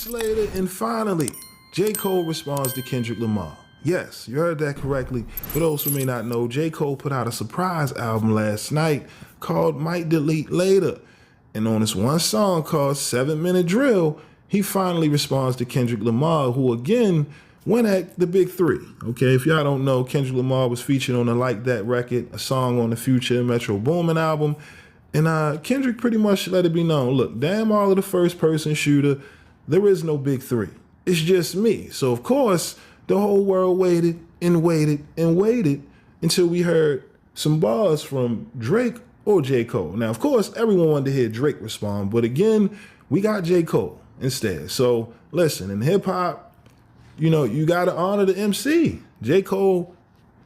weeks later, and finally, J. Cole responds to Kendrick Lamar. Yes, you heard that correctly. For those who may not know, J. Cole put out a surprise album last night called Might Delete Later. And on this one song called 7 Minute Drill, he finally responds to Kendrick Lamar, who again went at the big three. Okay, if y'all don't know, Kendrick Lamar was featured on the Like That record, a song on the Future Metro Boomin album. And Kendrick pretty much let it be known, look, damn all of the first person shooter, there is no big three. It's just me. So of course, the whole world waited and waited and waited until we heard some bars from Drake or J. Cole. Now, of course, everyone wanted to hear Drake respond, but again, we got J. Cole instead. So listen, in hip hop, you know, you got to honor the MC. J. Cole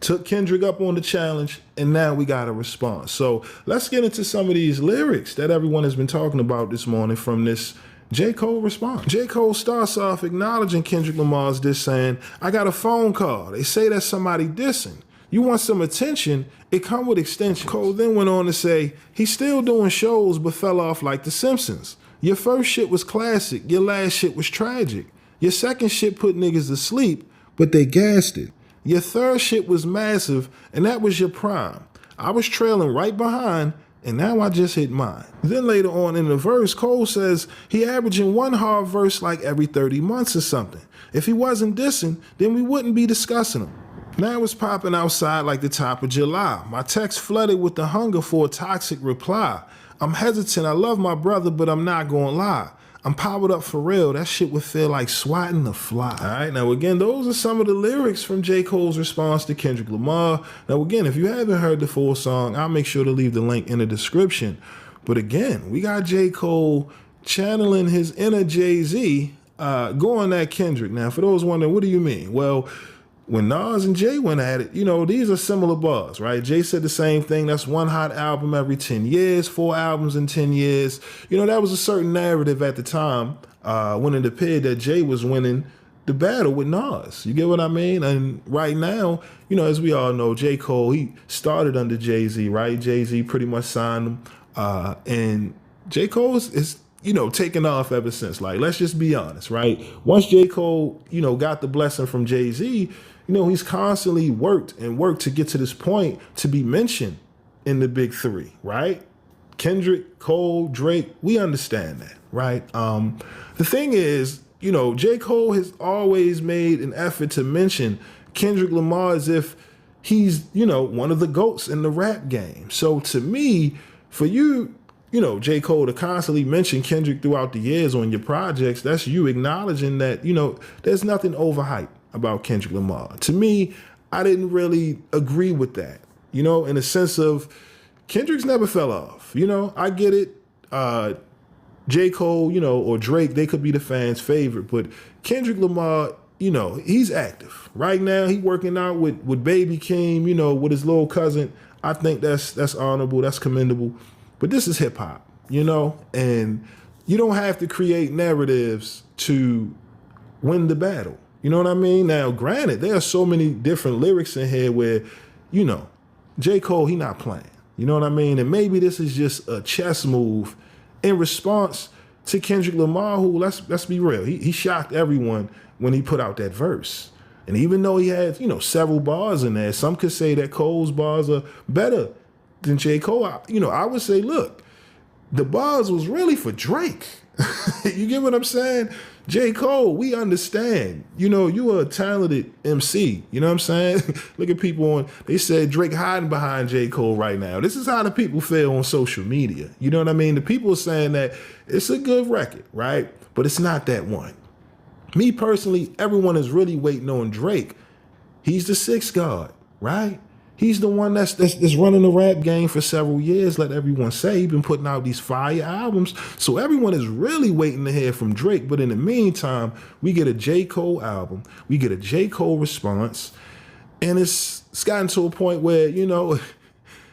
took Kendrick up on the challenge, and now we got a response. So let's get into some of these lyrics that everyone has been talking about this morning from this J. Cole response. J. Cole starts off acknowledging Kendrick Lamar's diss, saying, I got a phone call. They say that's somebody dissing. You want some attention, it come with extensions. Cole then went on to say, he's still doing shows but fell off like The Simpsons. Your first shit was classic, your last shit was tragic. Your second shit put niggas to sleep, but they gassed it. Your third shit was massive, and that was your prime. I was trailing right behind, and now I just hit mine. Then later on in the verse, Cole says he averaging one hard verse like every 30 months or something. If he wasn't dissing, then we wouldn't be discussing him. Now it's popping outside like the top of July. My text flooded with the hunger for a toxic reply. I'm hesitant, I love my brother, but I'm not gonna lie. I'm powered up for real. That shit would feel like swatting a fly. All right, now again, those are some of the lyrics from J. Cole's response to Kendrick Lamar. Now again, if you haven't heard the full song, I'll make sure to leave the link in the description. But again, we got J. Cole channeling his inner Jay-Z, going at Kendrick. Now, for those wondering, what do you mean? Well, when Nas and Jay went at it, you know, these are similar bars, right? Jay said the same thing. That's one hot album every 10 years, 4 albums in 10 years. You know, that was a certain narrative at the time when it appeared that Jay was winning the battle with Nas. You get what I mean? And right now, you know, as we all know, J. Cole, he started under Jay-Z, right? Jay-Z pretty much signed him. And J. Cole is you know, taking off ever since. Like, let's just be honest, right? Once J. Cole, you know, got the blessing from Jay-Z, you know, he's constantly worked to get to this point to be mentioned in the big three, right? Kendrick, Cole, Drake, we understand that, right? The thing is, you know, J. Cole has always made an effort to mention Kendrick Lamar as if he's, you know, one of the GOATs in the rap game. So to me, for you, you know, J. Cole to constantly mention Kendrick throughout the years on your projects, that's you acknowledging that, you know, there's nothing overhyped about Kendrick Lamar. To me, I didn't really agree with that, you know, in the sense of Kendrick's never fell off. You know, I get it. J. Cole, you know, or Drake, they could be the fans' favorite, but Kendrick Lamar, you know, he's active. Right now, he working out with Baby Keem, you know, with his little cousin. I think that's honorable, that's commendable. But this is hip hop, you know, and you don't have to create narratives to win the battle. You know what I mean? Now, granted, there are so many different lyrics in here where, you know, J. Cole, he not playing. You know what I mean? And maybe this is just a chess move in response to Kendrick Lamar, who, let's be real, he shocked everyone when he put out that verse. And even though he had, you know, several bars in there, some could say that Cole's bars are better than J. Cole. I would say, look, the bars was really for Drake. You get what I'm saying? J. Cole, we understand. You know, you are a talented MC. You know what I'm saying? Look at people they said Drake hiding behind J. Cole right now. This is how the people feel on social media. You know what I mean? The people are saying that it's a good record, right? But it's not that one. Me personally, everyone is really waiting on Drake. He's the sixth guard, right? He's the one that's running the rap game for several years, let everyone say. He's been putting out these fire albums. So everyone is really waiting to hear from Drake. But in the meantime, we get a J. Cole album. We get a J. Cole response. And it's gotten to a point where, you know,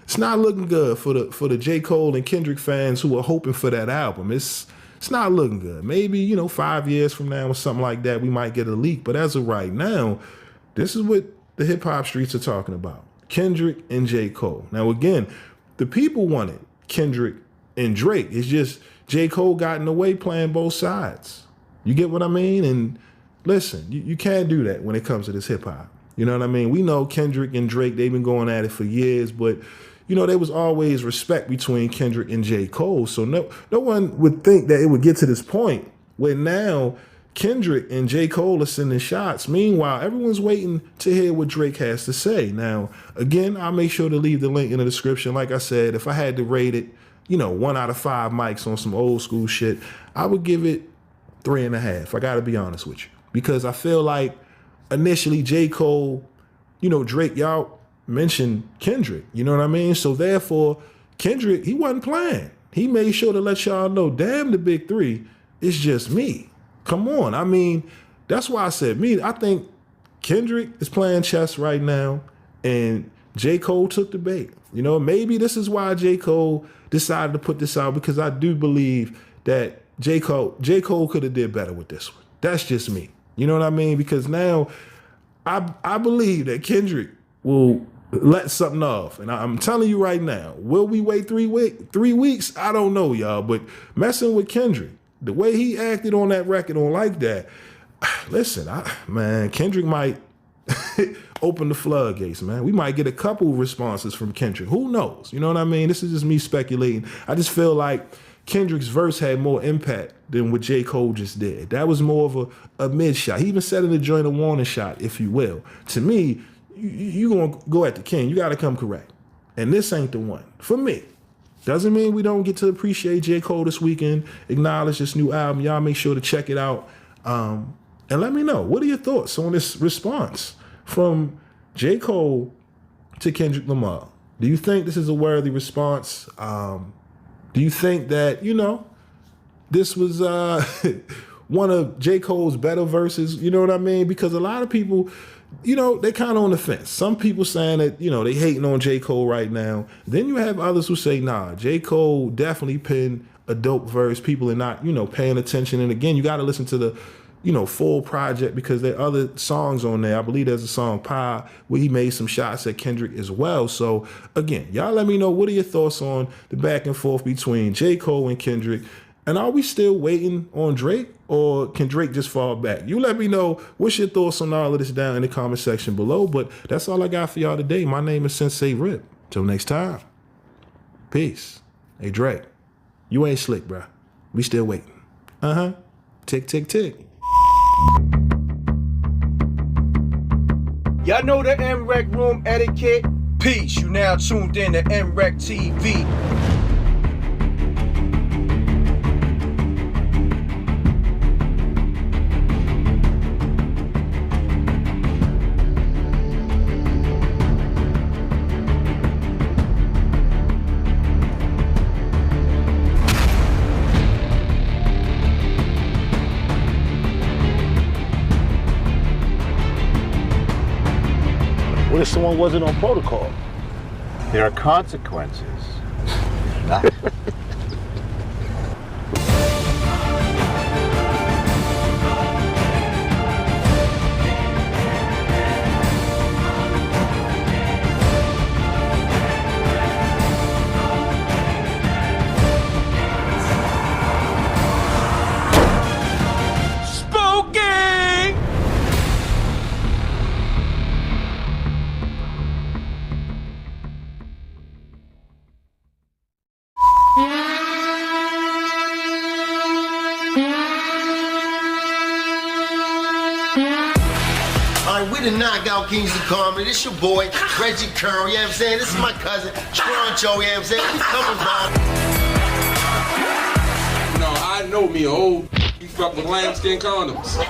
it's not looking good for the J. Cole and Kendrick fans who are hoping for that album. It's not looking good. Maybe, you know, 5 years from now or something like that, we might get a leak. But as of right now, this is what the hip hop streets are talking about. Kendrick and J. Cole. Now, again, the people wanted Kendrick and Drake. It's just J. Cole got in the way playing both sides. You get what I mean? And listen, you can't do that when it comes to this hip hop. You know what I mean? We know Kendrick and Drake, they've been going at it for years, but you know, there was always respect between Kendrick and J. Cole. So no one would think that it would get to this point where now Kendrick and J. Cole are sending shots. Meanwhile, everyone's waiting to hear what Drake has to say. Now, again, I'll make sure to leave the link in the description. Like I said, if I had to rate it, 1 out of 5 mics on some old school shit, I would give it 3.5. I got to be honest with you. Because I feel like initially J. Cole, Drake, y'all mentioned Kendrick. You know what I mean? So therefore, Kendrick, he wasn't playing. He made sure to let y'all know, damn the big three, it's just me. Come on. I mean, that's why I said me. I think Kendrick is playing chess right now, and J. Cole took the bait. Maybe this is why J. Cole decided to put this out, because I do believe that J. Cole could have did better with this one. That's just me. You know what I mean? Because now I believe that Kendrick will let something off. And I'm telling you right now, will we wait 3 weeks? I don't know, y'all. But messing with Kendrick, the way he acted on that record on Like That, listen, man, Kendrick might open the floodgates, man. We might get a couple responses from Kendrick. Who knows? You know what I mean? This is just me speculating. I just feel like Kendrick's verse had more impact than what J. Cole just did. That was more of a mid shot. He even said in the joint a warning shot, if you will. To me, you gonna go at the king. You gotta come correct. And this ain't the one. For me. Doesn't mean we don't get to appreciate J. Cole this weekend, acknowledge this new album. Y'all make sure to check it out. And let me know, what are your thoughts on this response from J. Cole to Kendrick Lamar? Do you think this is a worthy response? Do you think that, this was one of J. Cole's better verses? You know what I mean? Because a lot of people, they kind of on the fence. Some people saying that, they hating on J. Cole right now. Then you have others who say, nah, J. Cole definitely penned a dope verse. People are not, paying attention. And again, you got to listen to the, full project, because there are other songs on there. I believe there's a song, Pie, where he made some shots at Kendrick as well. So again, y'all let me know, what are your thoughts on the back and forth between J. Cole and Kendrick? And are we still waiting on Drake, or can Drake just fall back? You let me know what's your thoughts on all of this down in the comment section below. But that's all I got for y'all today. My name is SenseiRip. Till next time. Peace. Hey, Drake, you ain't slick, bruh. We still waiting. Tick, tick, tick. Y'all know the MREC room etiquette. Peace. You now tuned in to MREC TV. What if someone wasn't on protocol? There are consequences. We the Knockout Kings of Comedy. This your boy, Reggie Curl, you know what I'm saying? This is my cousin, Troncho, you know what I'm saying? We coming by. No, I know me old. You fuck with lambskin condoms. I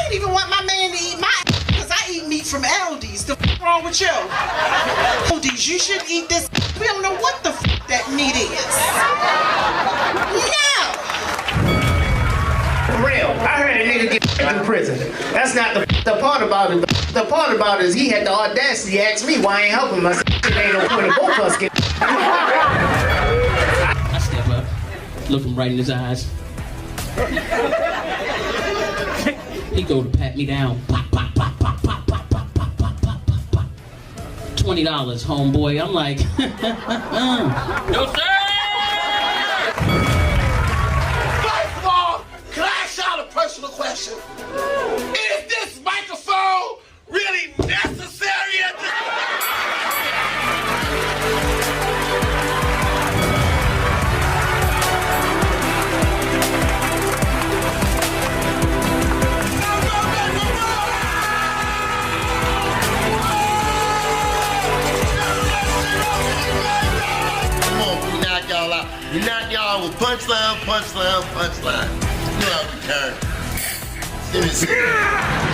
don't even want my man to eat my because I eat meat from Aldi's. The f wrong with you? Aldi's, you should eat this. We don't know what the f that meat is. No! Real. I heard a nigga get in prison. That's not the part about it. The part about it is he had the audacity to ask me why I ain't helping him. I said, it ain't no point of both of us get. I step up, look him right in his eyes. He go to pat me down. Pop, pop, pop, pop, pop, pop, pop, pop, pop, pop, pop. $20, homeboy. I'm like, no sir! You knock y'all with punchline, punchline, punchline. You know how we turn. Give me a second.